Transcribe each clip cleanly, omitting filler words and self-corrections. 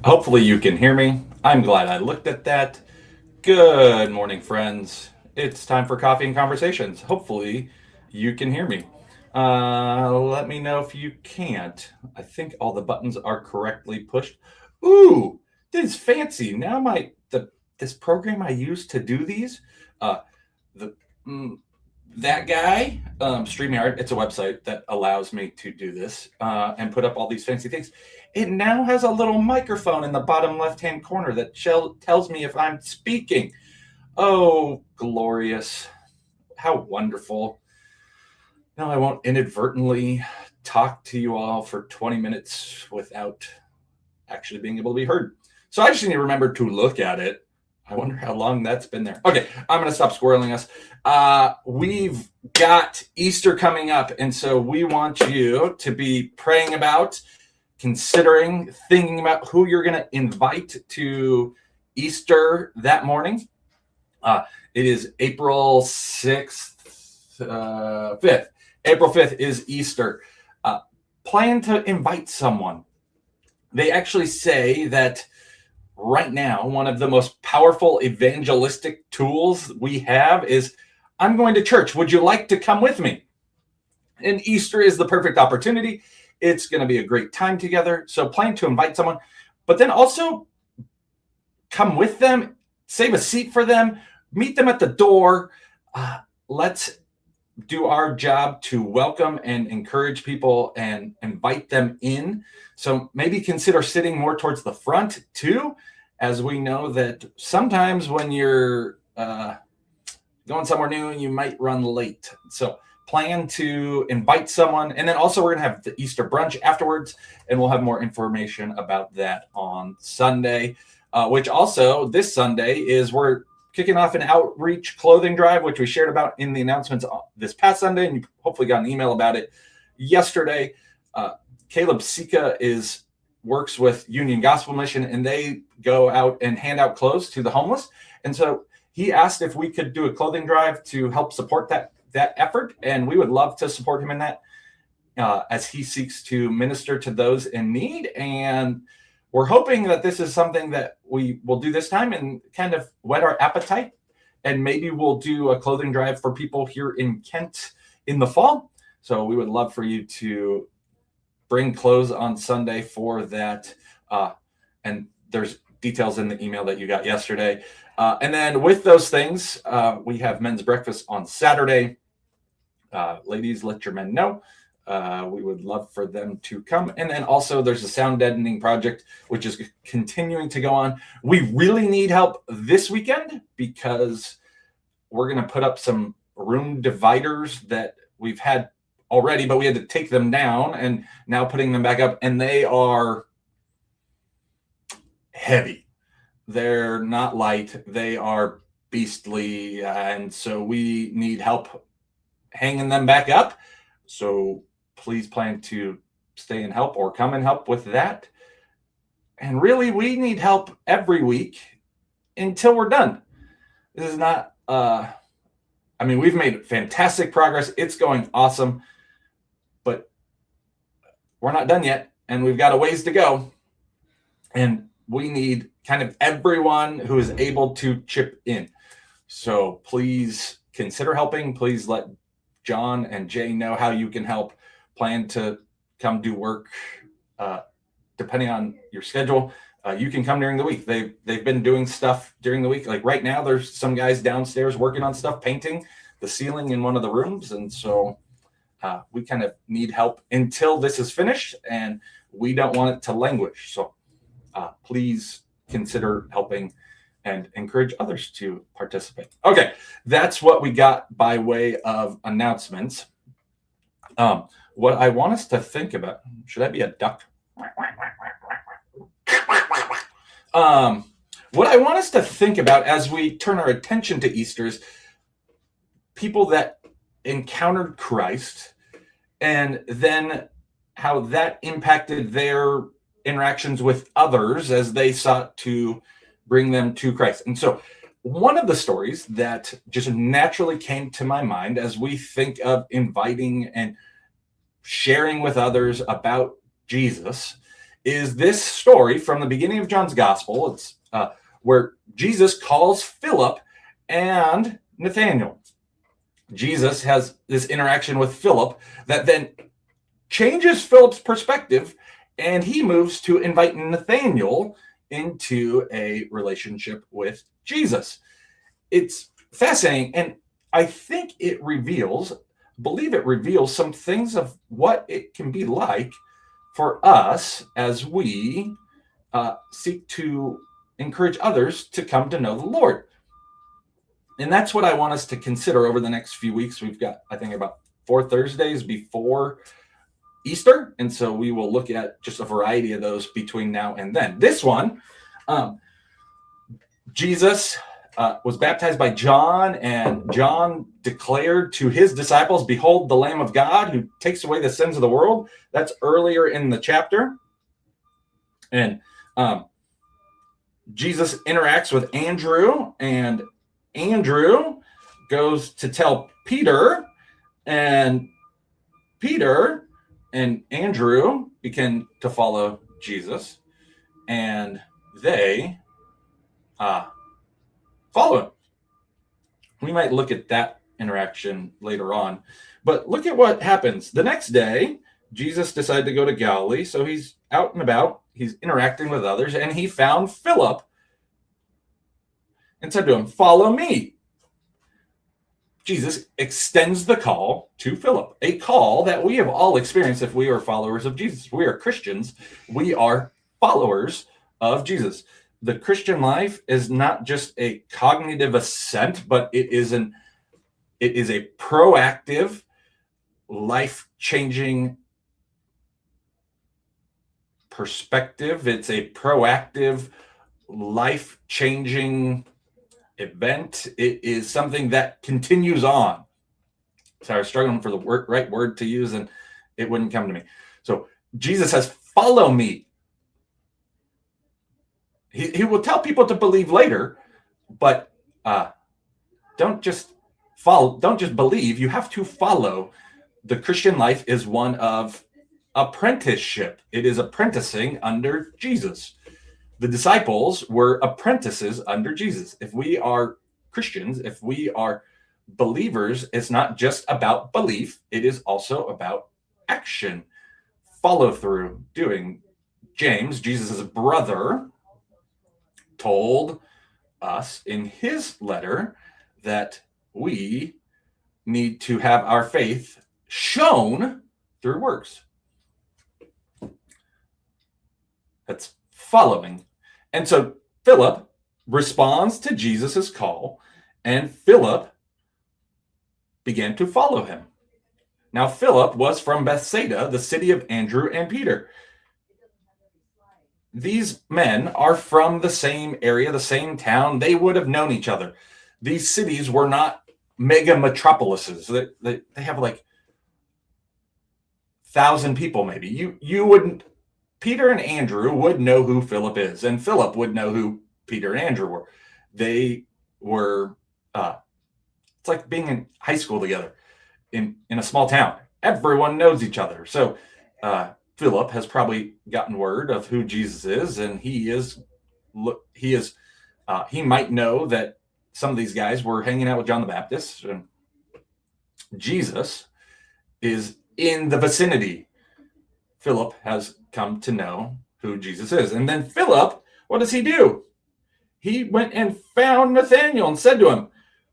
Hopefully you can hear me. I'm glad I looked at that. Good morning, friends. It's time for coffee and conversations. Hopefully you can hear me. Let me know if you can't. I think all the buttons are correctly pushed. Ooh, this is fancy. Now this program I use to do these, uh, the mm, that guy, StreamYard, it's a website that allows me to do this and put up all these fancy things. It now has a little microphone in the bottom left-hand corner that tells me if I'm speaking. Oh, glorious. How wonderful. Now I won't inadvertently talk to you all for 20 minutes without actually being able to be heard. So I just need to remember to look at it. I wonder how long that's been there. Okay, I'm going to stop squirreling us. We've got Easter coming up, and so we want you to be praying about, considering, thinking about who you're going to invite to Easter that morning. It is April 6th, 5th. April 5th is Easter. Plan to invite someone. They actually say that right now, one of the most powerful evangelistic tools we have is, I'm going to church. Would you like to come with me? And Easter is the perfect opportunity. It's going to be a great time together. So plan to invite someone, but then also come with them, save a seat for them, meet them at the door. Let's do our job to welcome and encourage people and invite them in. So maybe consider sitting more towards the front too, as we know that sometimes when you're going somewhere new, you might run late. So plan to invite someone. And then also we're going to have the Easter brunch afterwards, and we'll have more information about that on Sunday, which also this Sunday is we're kicking off an outreach clothing drive, which we shared about in the announcements this past Sunday, and you hopefully got an email about it yesterday. Caleb Sika works with Union Gospel Mission, and they go out and hand out clothes to the homeless. And so he asked if we could do a clothing drive to help support that effort, and we would love to support him in that as he seeks to minister to those in need. And we're hoping that this is something that we will do this time and kind of whet our appetite. And maybe we'll do a clothing drive for people here in Kent in the fall. So we would love for you to bring clothes on Sunday for that. And there's details in the email that you got yesterday. And then with those things, we have men's breakfast on Saturday. Ladies, let your men know. We would love for them to come. And then also there's a sound deadening project, which is continuing to go on. We really need help this weekend because we're going to put up some room dividers that we've had already, but we had to take them down and now putting them back up, and they are heavy. They're not light. They are beastly. And so we need help hanging them back up. So please plan to stay and help or come and help with that. And really, we need help every week until we're done. This is not, we've made fantastic progress. It's going awesome, but we're not done yet. And we've got a ways to go. And we need kind of everyone who is able to chip in. So please consider helping. Please let John and Jay know how you can help. Plan to come do work depending on your schedule. You can come during the week. They've been doing stuff during the week. Like right now, there's some guys downstairs working on stuff, painting the ceiling in one of the rooms. And so we kind of need help until this is finished, and we don't want it to languish. So please consider helping and encourage others to participate. Okay, that's what we got by way of announcements. What I want us to think about, should that be a duck? What I want us to think about as we turn our attention to Easter is people that encountered Christ and then how that impacted their interactions with others as they sought to bring them to Christ. And so one of the stories that just naturally came to my mind as we think of inviting and sharing with others about Jesus is this story from the beginning of John's gospel. It's where Jesus calls Philip and Nathanael. Jesus has this interaction with Philip that then changes Philip's perspective, and he moves to invite Nathanael into a relationship with Jesus. It's fascinating, and I think it believe it reveals some things of what it can be like for us as we seek to encourage others to come to know the Lord. And that's what I want us to consider over the next few weeks. We've got, I think, about 4 Thursdays before Easter. And so we will look at just a variety of those between now and then. This one, Jesus was baptized by John, and John declared to his disciples, "Behold, the Lamb of God who takes away the sins of the world." That's earlier in the chapter. And Jesus interacts with Andrew, and Andrew goes to tell Peter, and Peter and Andrew begin to follow Jesus, and they follow him. We might look at that interaction later on, but look at what happens. The next day, Jesus decided to go to Galilee, so he's out and about, he's interacting with others, and he found Philip and said to him, "Follow me." Jesus extends the call to Philip, a call that we have all experienced if we are followers of Jesus. We are Christians. We are followers of Jesus. The Christian life is not just a cognitive assent, but it is a proactive, life-changing perspective. It's a proactive, life-changing event. It is something that continues on. So I was struggling for the right word to use, and it wouldn't come to me. So Jesus says, "Follow me." He will tell people to believe later, but don't just follow. Don't just believe. You have to follow. The Christian life is one of apprenticeship. It is apprenticing under Jesus. The disciples were apprentices under Jesus. If we are Christians, if we are believers, it's not just about belief. It is also about action, follow through, doing. James, Jesus' brother, told us in his letter that we need to have our faith shown through works. That's following. And so Philip responds to Jesus' call, and Philip began to follow him. Now, Philip was from Bethsaida, the city of Andrew and Peter. These men are from the same area, the same town. They would have known each other. These cities were not mega metropolises. They have like 1,000 people, maybe. You wouldn't. Peter and Andrew would know who Philip is, and Philip would know who Peter and Andrew were. They were. It's like being in high school together in a small town. Everyone knows each other. So Philip has probably gotten word of who Jesus is, and he might know that some of these guys were hanging out with John the Baptist, and Jesus is in the vicinity. Philip has come to know who Jesus is. And then Philip, what does he do? He went and found Nathanael and said to him,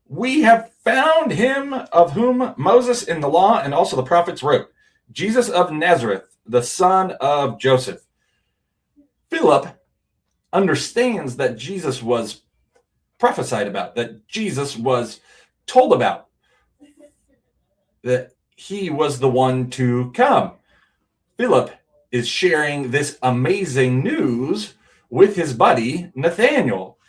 "We have found him of whom Moses in the law and also the prophets wrote, Jesus of Nazareth, the son of Joseph." Philip understands that Jesus was prophesied about, that Jesus was told about, that he was the one to come. Philip is sharing this amazing news with his buddy Nathanael.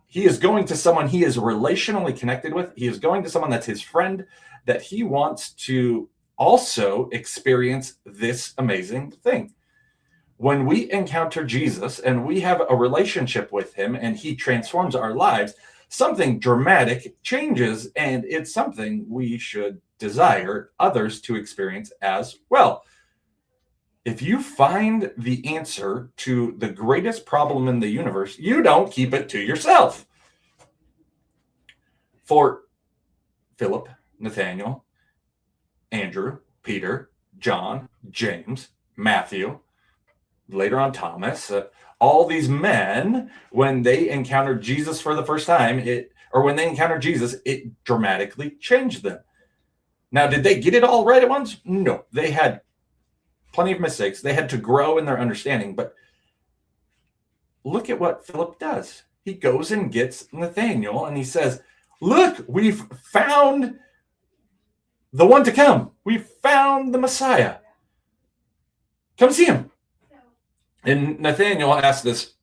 He is going to someone he is relationally connected with. He is going to someone that's his friend, that he wants to also experience this amazing thing. When we encounter Jesus and we have a relationship with him and he transforms our lives, something dramatic changes, and it's something we should desire others to experience as well. If you find the answer to the greatest problem in the universe, you don't keep it to yourself. For Philip, Nathaniel, Andrew, Peter, John, James, Matthew, later on Thomas, all these men, when they encountered Jesus for the first time, when they encountered Jesus, it dramatically changed them. Now, did they get it all right at once? No, they had plenty of mistakes. They had to grow in their understanding. But look at what Philip does. He goes and gets Nathaniel and he says, look, we've found the one to come. We've found the Messiah. Come see him. And Nathaniel asked this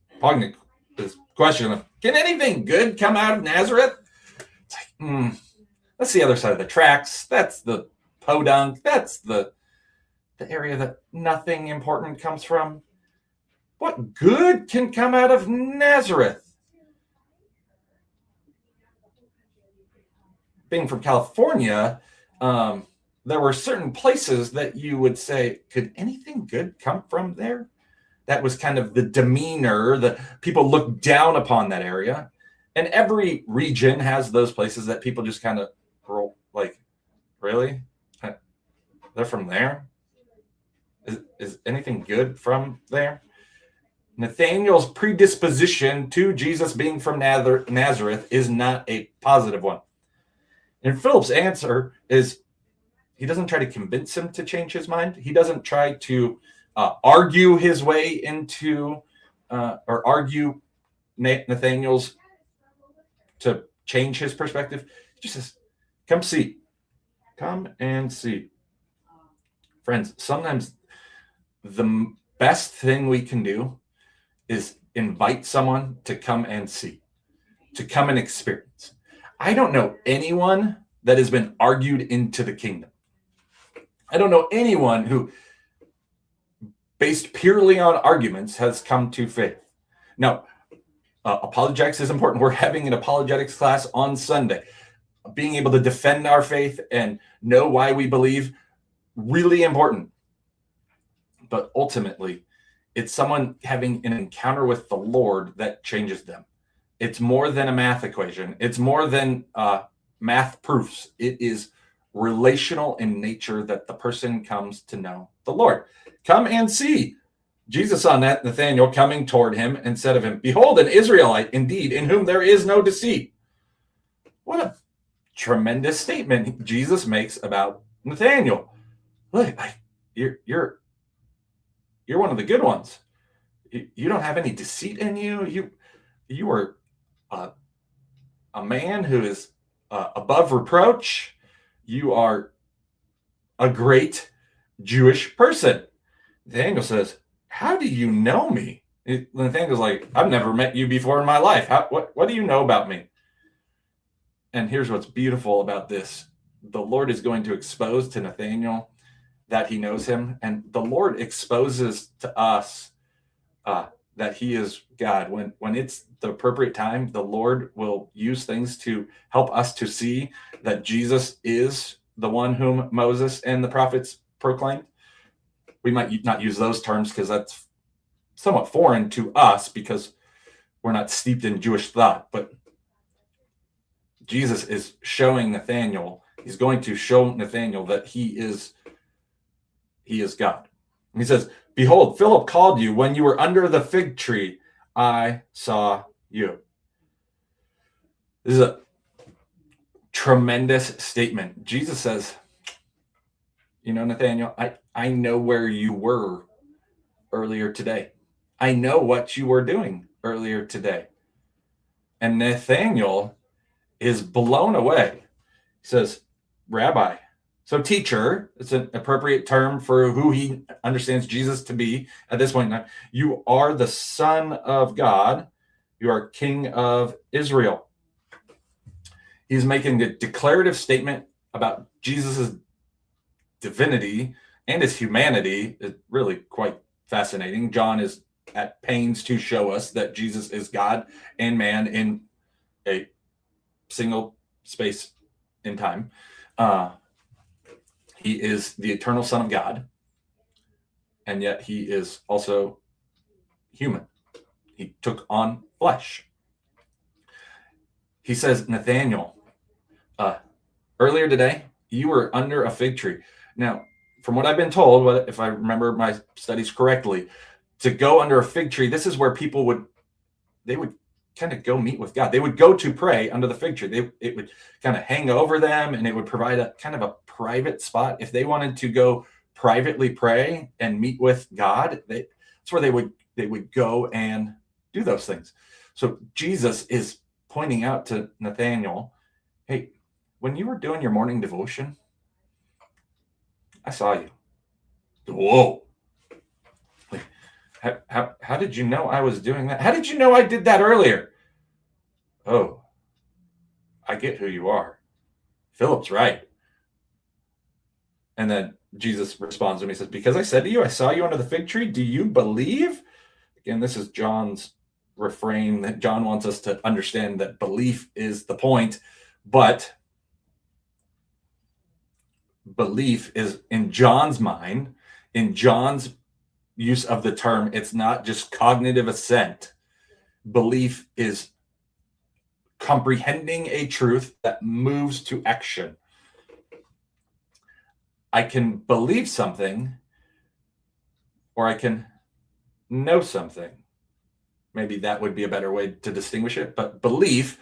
question of, can anything good come out of Nazareth? It's like, that's the other side of the tracks. That's the podunk. That's the area that nothing important comes from. What good can come out of Nazareth? Being from California, there were certain places that you would say, could anything good come from there? That was kind of the demeanor that people look down upon that area. And every region has those places that people just kind of roll like, really? They're from there? Is anything good from there? Nathaniel's predisposition to Jesus being from Nazareth is not a positive one. And Philip's answer is, he doesn't try to convince him to change his mind. He doesn't try to argue his way into or argue Nathaniel's to change his perspective. He just says, come see. Come and see. Friends, sometimes the best thing we can do is invite someone to come and see, to come and experience. I don't know anyone that has been argued into the kingdom. I don't know anyone who, based purely on arguments, has come to faith. Now, apologetics is important. We're having an apologetics class on Sunday. Being able to defend our faith and know why we believe, really important. But ultimately, it's someone having an encounter with the Lord that changes them. It's more than a math equation. It's more than math proofs. It is relational in nature that the person comes to know the Lord. Come and see. Jesus saw Nathanael coming toward him and said of him, behold, an Israelite indeed, in whom there is no deceit. What a tremendous statement Jesus makes about Nathanael. Look, you're one of the good ones. You don't have any deceit in you. You are a man who is above reproach. You are a great Jewish person. Nathanael says, how do you know me? Nathanael's like, I've never met you before in my life. What do you know about me? And here's what's beautiful about this. The Lord is going to expose to Nathanael that he knows him. And the Lord exposes to us that he is God. When it's the appropriate time, the Lord will use things to help us to see that Jesus is the one whom Moses and the prophets proclaimed. We might not use those terms because that's somewhat foreign to us because we're not steeped in Jewish thought. But Jesus is showing Nathanael, he's going to show Nathanael that he is God. And he says, behold, Philip called you when you were under the fig tree. I saw you. This is a tremendous statement. Jesus says, you know, Nathanael, I know where you were earlier today. I know what you were doing earlier today. And Nathanael is blown away. He says, Rabbi. So teacher, it's an appropriate term for who he understands Jesus to be at this point in time. You are the Son of God. You are King of Israel. He's making a declarative statement about Jesus' divinity and his humanity. It's really quite fascinating. John is at pains to show us that Jesus is God and man in a single space in time. He is the eternal Son of God. and yet he is also human. He took on flesh. He says, Nathaniel, earlier today, you were under a fig tree. Now, from what I've been told, if I remember my studies correctly, to go under a fig tree, this is where people would kind of go meet with God. They would go to pray under the fig tree. It would kind of hang over them, and it would provide a kind of a private spot. If they wanted to go privately pray and meet with God, that's where they would go and do those things. So Jesus is pointing out to Nathaniel, hey, when you were doing your morning devotion, I saw you. Whoa. Like, how did you know I was doing that? How did you know I did that earlier? Oh, I get who you are. Philip's right. And then Jesus responds to him. He says, because I said to you, I saw you under the fig tree. Do you believe? Again, this is John's refrain that John wants us to understand that belief is the point, but belief is, in John's mind, in John's use of the term, it's not just cognitive assent. Belief is comprehending a truth that moves to action. I can believe something, or I can know something. Maybe that would be a better way to distinguish it. But belief,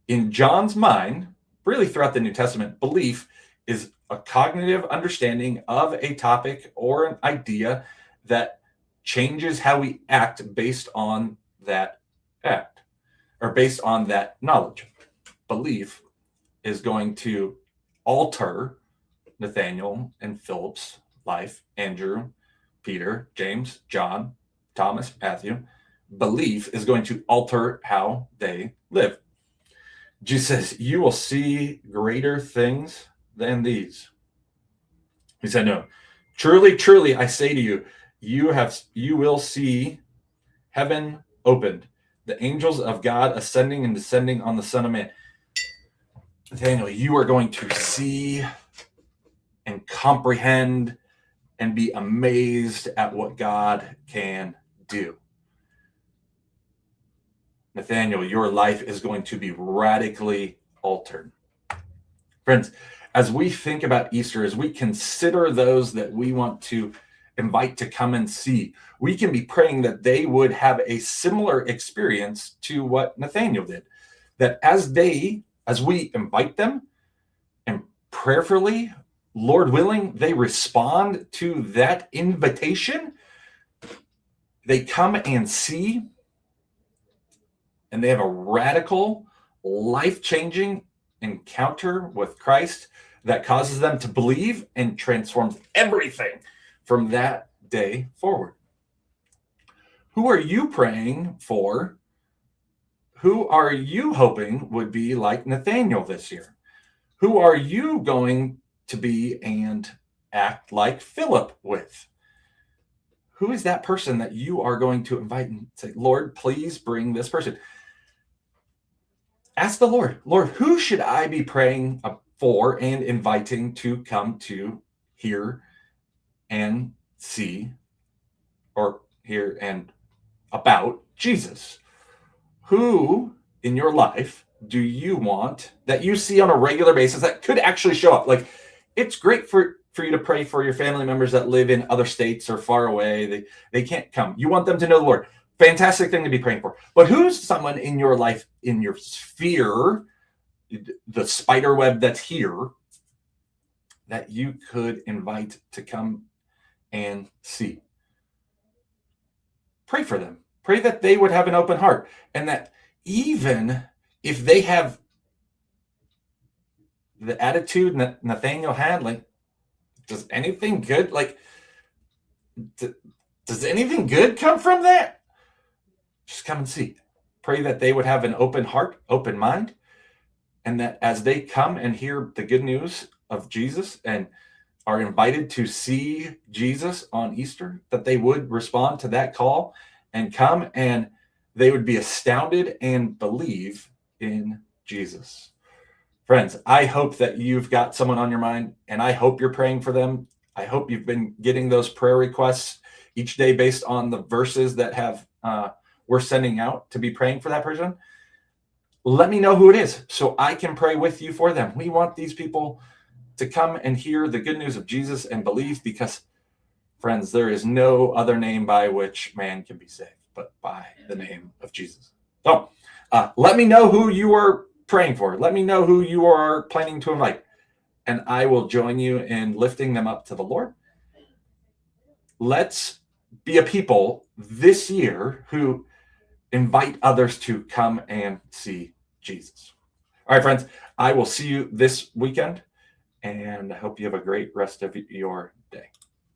in John's mind, really throughout the New Testament, belief is a cognitive understanding of a topic or an idea that changes how we act based on that act, or based on that knowledge. Belief is going to alter Nathaniel and Philip's life, Andrew, Peter, James, John, Thomas, Matthew. Belief is going to alter how they live. Jesus says, you will see greater things than these. He said, no, truly, truly, I say to you, you will see heaven opened, the angels of God ascending and descending on the Son of Man. Nathaniel, you are going to see and comprehend and be amazed at what God can do. Nathaniel, your life is going to be radically altered. Friends, as we think about Easter, as we consider those that we want to invite to come and see, we can be praying that they would have a similar experience to what Nathaniel did. That as we invite them and prayerfully, Lord willing, they respond to that invitation, they come and see, and they have a radical, life-changing encounter with Christ that causes them to believe and transforms everything from that day forward. Who are you praying for? Who are you hoping would be like Nathaniel this year? Who are you going to be and act like Philip with? Who is that person that you are going to invite and say, Lord, please bring this person? Ask the Lord, who should I be praying for and inviting to come to hear and see, or hear and about Jesus? Who in your life do you want that you see on a regular basis that could actually show up? Like, it's great for you to pray for your family members that live in other states or far away. They can't come. You want them to know the Lord. Fantastic thing to be praying for. But who's someone in your life, in your sphere, the spider web that's here, that you could invite to come and see? Pray for them. Pray that they would have an open heart, and that even if they have the attitude that Nathaniel had, like, does anything good come from that? Just come and see. Pray that they would have an open heart, open mind, and that as they come and hear the good news of Jesus and are invited to see Jesus on Easter, that they would respond to that call and come, and they would be astounded and believe in Jesus. Friends, I hope that you've got someone on your mind, and I hope you're praying for them. I hope you've been getting those prayer requests each day based on the verses that have we're sending out to be praying for that person. Let me know who it is so I can pray with you for them. We want these people to come and hear the good news of Jesus and believe, because, friends, there is no other name by which man can be saved but by the name of Jesus. So let me know who you are praying for. Let me know who you are planning to invite, and I will join you in lifting them up to the Lord. Let's be a people this year who invite others to come and see Jesus. All right, friends, I will see you this weekend, and I hope you have a great rest of your